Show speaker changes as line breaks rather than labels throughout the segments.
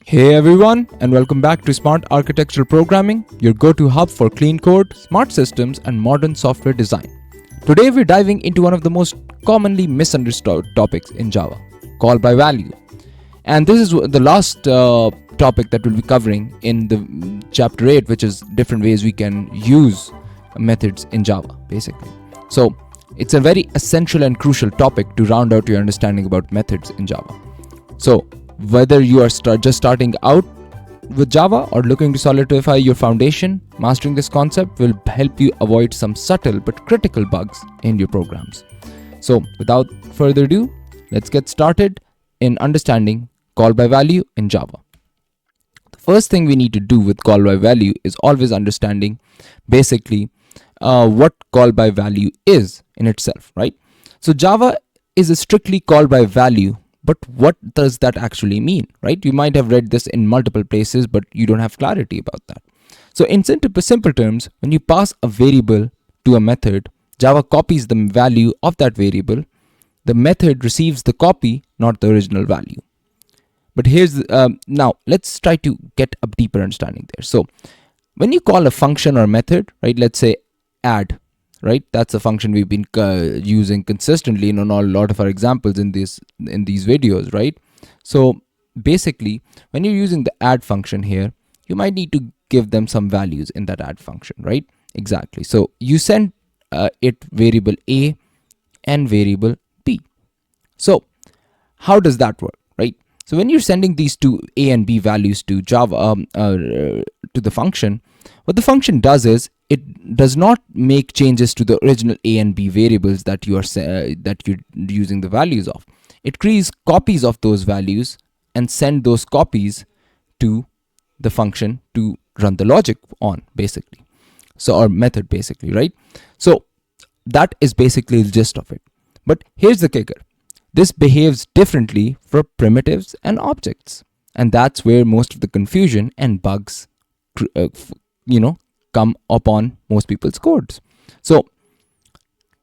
Hey everyone, and welcome back to Smart Architectural Programming, your go-to hub for clean code, smart systems, and modern software design. Today we're diving into one of the most commonly misunderstood topics in Java, call by value. And this is the last topic that we'll be covering in the chapter 8, which is different ways we can use methods in Java, basically. So it's a very essential and crucial topic to round out your understanding about methods in Java. So whether you are just starting out with Java or looking to solidify your foundation, mastering this concept will help you avoid some subtle but critical bugs in your programs. So without further ado, let's get started in understanding call by value in Java. The first thing we need to do with call by value is always understanding basically what call by value is in itself, right? So Java is a strictly call by value. But what does that actually mean, right? You might have read this in multiple places, but you don't have clarity about that. So in simple terms, when you pass a variable to a method, Java copies the value of that variable. The method receives the copy, not the original value. But here's, now let's try to get a deeper understanding there. So when you call a function or method, right, let's say add, right? That's a function we've been using consistently in a lot of our examples in these videos, right? So basically, when you're using the add function here, you might need to give them some values in that add function, right? Exactly. So you send it variable A and variable B. So how does that work, right? So when you're sending these two A and B values to Java, to the function, what the function does is it does not make changes to the original A and B variables that you're using the values of. It creates copies of those values and send those copies to the function to run the logic on, basically. So our method, basically, right? So that is basically the gist of it. But here's the kicker. This behaves differently for primitives and objects. And that's where most of the confusion and bugs, come upon most people's codes. So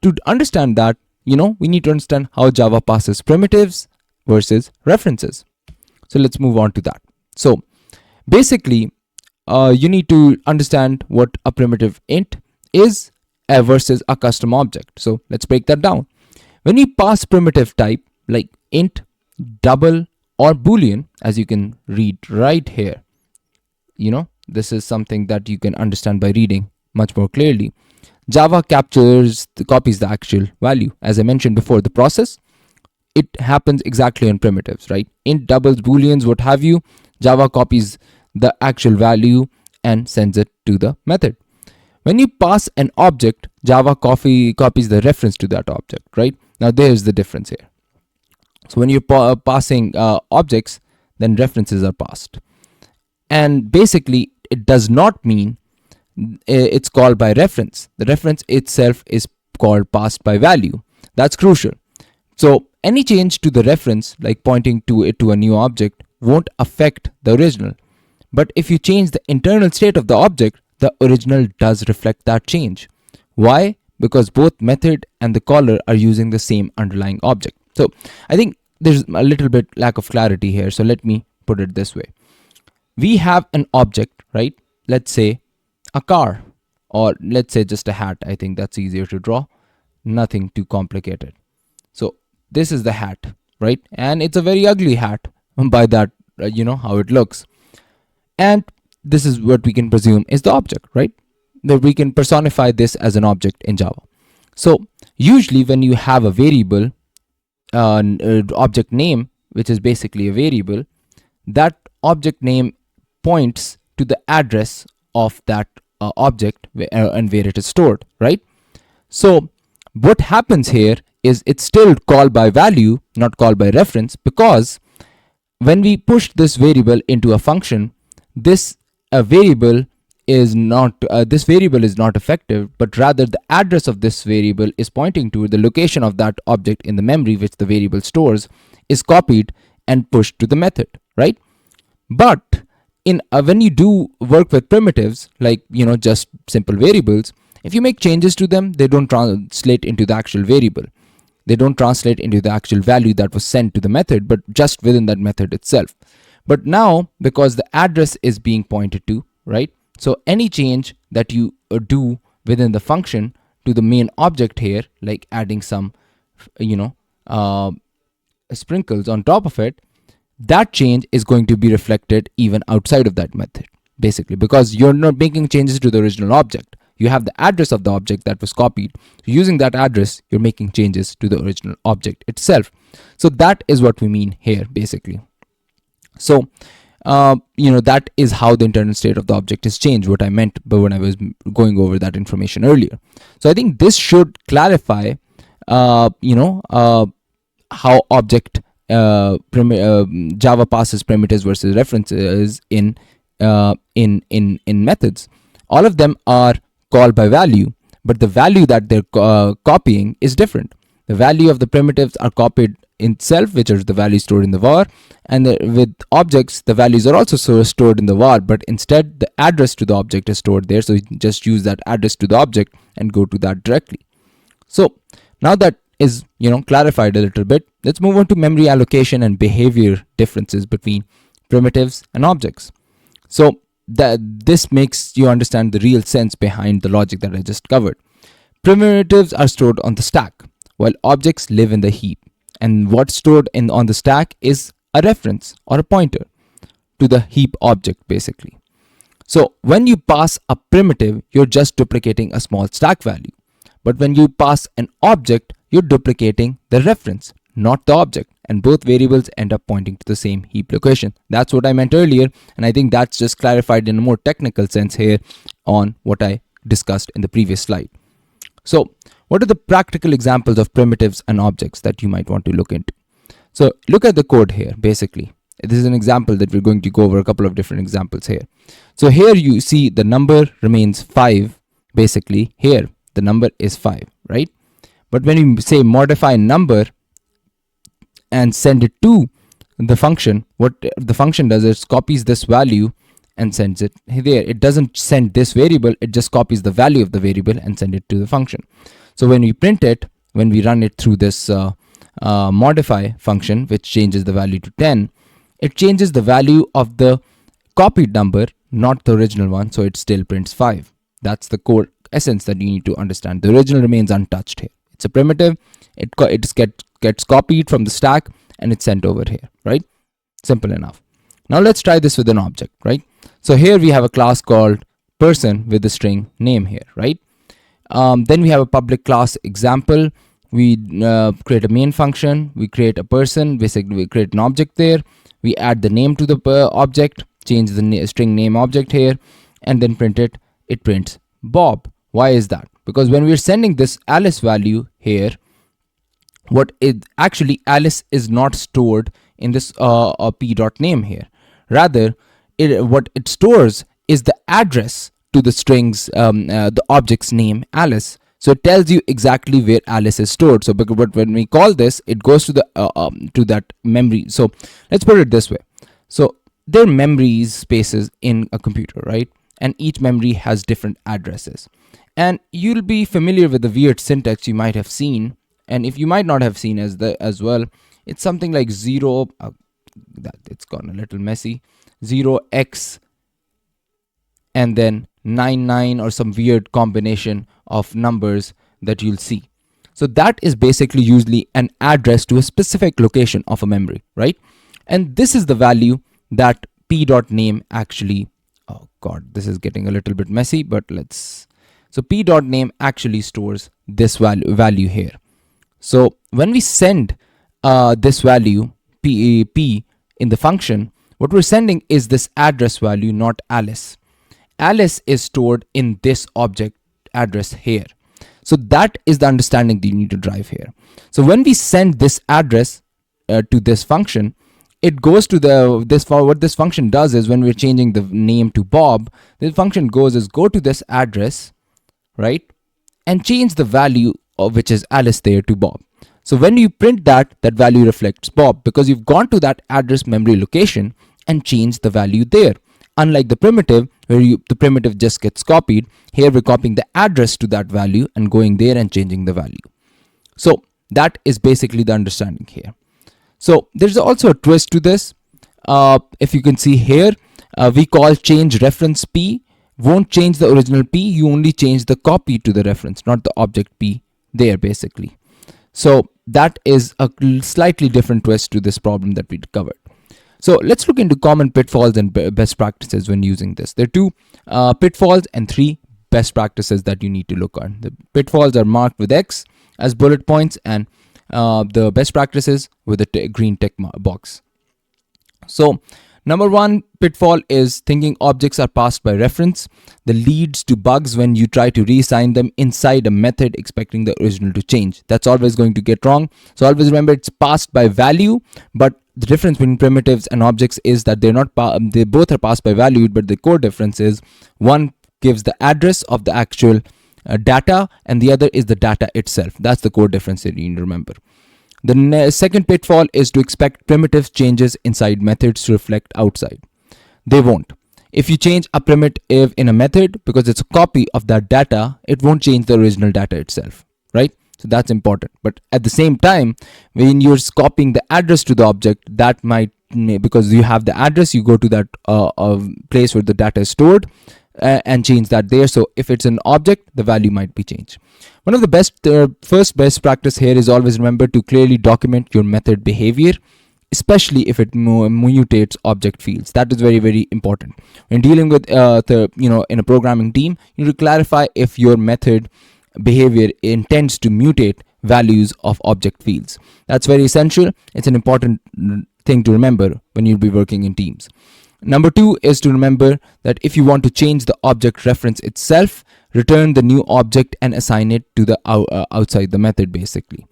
to understand that, we need to understand how Java passes primitives versus references. So let's move on to that. So basically, you need to understand what a primitive int is versus a custom object. So let's break that down. When you pass primitive type like int, double, or boolean, as you can read right here, this is something that you can understand by reading much more clearly. Java copies the actual value. As I mentioned before, the process, it happens exactly on primitives, right? Int, doubles, booleans, what have you, Java copies the actual value and sends it to the method. When you pass an object, Java copies the reference to that object, right? Now there's the difference here. So when you're passing objects, then references are passed. And basically, it does not mean it's called by reference. The reference itself is called passed by value. That's crucial. So any change to the reference, like pointing to it to a new object, won't affect the original. But if you change the internal state of the object, the original does reflect that change. Why? Because both method and the caller are using the same underlying object. So I think there's a little bit lack of clarity here. So let me put it this way. We have an object, right? Let's say a car, or let's say just a hat. I think that's easier to draw. Nothing too complicated. So this is the hat, right? And it's a very ugly hat by that, how it looks. And this is what we can presume is the object, right? That we can personify this as an object in Java. So usually when you have a variable, object name, which is basically a variable, that object name points to the address of that object and where it is stored, right? So what happens here is it's still called by value, not called by reference, because when we push this variable into a function, this variable is not effective, but rather the address of this variable is pointing to the location of that object in the memory which the variable stores is copied and pushed to the method, right? But when you do work with primitives, like just simple variables, if you make changes to them, they don't translate into the actual variable. They don't translate into the actual value that was sent to the method, but just within that method itself. But now, because the address is being pointed to, right? So any change that you do within the function to the main object here, like adding some, you know, sprinkles on top of it, that change is going to be reflected even outside of that method, basically, because you're not making changes to the original object. You have the address of the object that was copied. Using that address, you're making changes to the original object itself. So that is what we mean here, basically. So, that is how the internal state of the object is changed, what I meant but when I was going over that information earlier. So I think this should clarify, how object Java passes primitives versus references in methods. All of them are called by value, but the value that they're copying is different. The value of the primitives are copied in itself, which is the value stored in the var, and with objects the values are also stored in the var, but instead the address to the object is stored there, so you can just use that address to the object and go to that directly. So now that is clarified a little bit, let's move on to memory allocation and behavior differences between primitives and objects. So this makes you understand the real sense behind the logic that I just covered. Primitives are stored on the stack, while objects live in the heap. And what's stored on the stack is a reference or a pointer to the heap object, basically. So when you pass a primitive, you're just duplicating a small stack value. But when you pass an object, you're duplicating the reference, not the object. And both variables end up pointing to the same heap location. That's what I meant earlier. And I think that's just clarified in a more technical sense here on what I discussed in the previous slide. So what are the practical examples of primitives and objects that you might want to look into? So look at the code here, basically. This is an example that we're going to go over a couple of different examples here. So here you see the number remains 5, basically. Here, the number is 5, right? But when you say modify number and send it to the function, what the function does is copies this value and sends it there. It doesn't send this variable, it just copies the value of the variable and send it to the function. So when we print it, when we run it through this modify function, which changes the value to 10, it changes the value of the copied number, not the original one, so it still prints 5. That's the core essence that you need to understand. The original remains untouched here. It's a primitive, it gets copied from the stack and it's sent over here, right? Simple enough. Now let's try this with an object, right? So here we have a class called person with the string name here, right? Then we have a public class example. We create a main function, we create a person, basically we create an object there, we add the name to the object, change the string name object here, and then print it. It prints Bob. Why is that? Because when we're sending this Alice value here, Alice is not stored in this p.name here. Rather, what it stores is the address to the strings, the object's name Alice. So it tells you exactly where Alice is stored. So but when we call this, it goes to the to that memory. So let's put it this way. So there are memory spaces in a computer, right? And each memory has different addresses. And you'll be familiar with the weird syntax you might have seen. And if you might not have seen as well, it's something like 0, that it's gone a little messy, 0x and then 99 or some weird combination of numbers that you'll see. So that is basically usually an address to a specific location of a memory, right? And this is the value that p.name actually, oh god, this is getting a little bit messy, but so p.name actually stores this value here. So when we send this value p in the function, what we're sending is this address value, not Alice. Alice is stored in this object address here. So that is the understanding that you need to drive here. So when we send this address to this function, it goes to what this function does is when we're changing the name to Bob, the function go to this address, right? And change the value of which is Alice there to Bob. So when you print that value reflects Bob because you've gone to that address memory location and changed the value there. Unlike the primitive, where the primitive just gets copied, here we're copying the address to that value and going there and changing the value. So that is basically the understanding here. So there's also a twist to this. if you can see here, we call change reference P won't change the original P, you only change the copy to the reference, not the object P there basically. So that is a slightly different twist to this problem that we covered. So let's look into common pitfalls and best practices when using this. There are two pitfalls and three best practices that you need to look on. The pitfalls are marked with X as bullet points, and the best practices with a green tick box. So number one pitfall is thinking objects are passed by reference. That leads to bugs when you try to reassign them inside a method expecting the original to change. That's always going to get wrong. So always remember it's passed by value, but the difference between primitives and objects is that they both are passed by value, but the core difference is one gives the address of the actual data and the other is the data itself. That's the core difference that you need to remember. The second pitfall is to expect primitive changes inside methods to reflect outside. They won't. If you change a primitive in a method because it's a copy of that data, it won't change the original data itself, right? So that's important. But at the same time, when you're copying the address to the object, that might, because you have the address, you go to that place where the data is stored and change that there. So if it's an object, the value might be changed. One of the first best practice here is always remember to clearly document your method behavior, especially if it mutates object fields. That is very, very important. When dealing with in a programming team, you need to clarify if your method behavior intends to mutate values of object fields. That's very essential. It's an important thing to remember when you'll be working in teams. Number two is to remember that if you want to change the object reference itself, return the new object and assign it to the outside the method basically.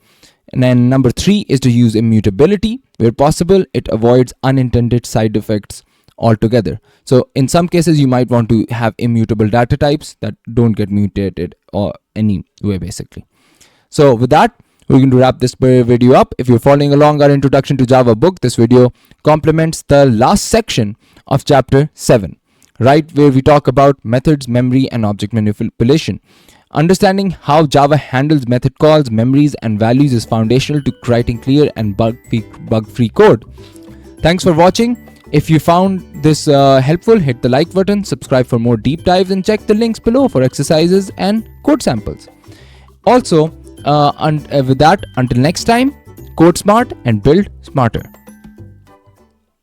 And then number three is to use immutability. Where possible, it avoids unintended side effects altogether. So in some cases, you might want to have immutable data types that don't get mutated or any way basically. So with that, we're going to wrap this video up. If you're following along our introduction to Java book, this video complements the last section of chapter 7, right, where we talk about methods, memory, and object manipulation. Understanding how Java handles method calls, memories, and values is foundational to writing clear and bug-free code. Thanks for watching. If you found this helpful, hit the like button, subscribe for more deep dives, and check the links below for exercises and code samples. Also, with that, until next time, code smart and build smarter.